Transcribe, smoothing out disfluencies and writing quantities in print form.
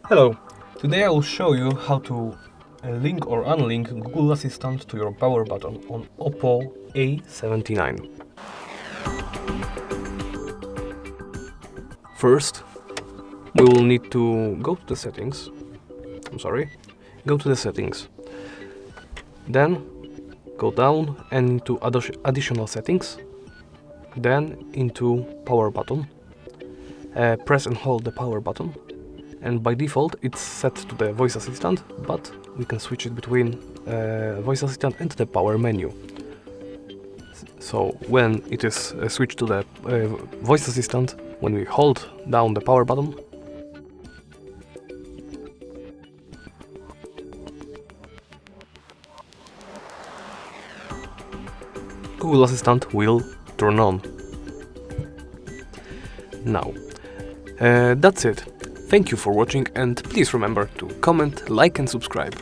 Hello, today I will show you how to link or unlink Google Assistant to your power button on OPPO A79. First, we will need to go to the settings. Go to the settings. Then go down and into additional settings. Then into power button. Press and hold the power button. And by default it's set to the voice assistant, but we can switch it between voice assistant and the power menu. So when it is switched to the voice assistant, when we hold down the power button, Google Assistant will turn on. Now, that's it. Thank you for watching, and please remember to comment, like and subscribe.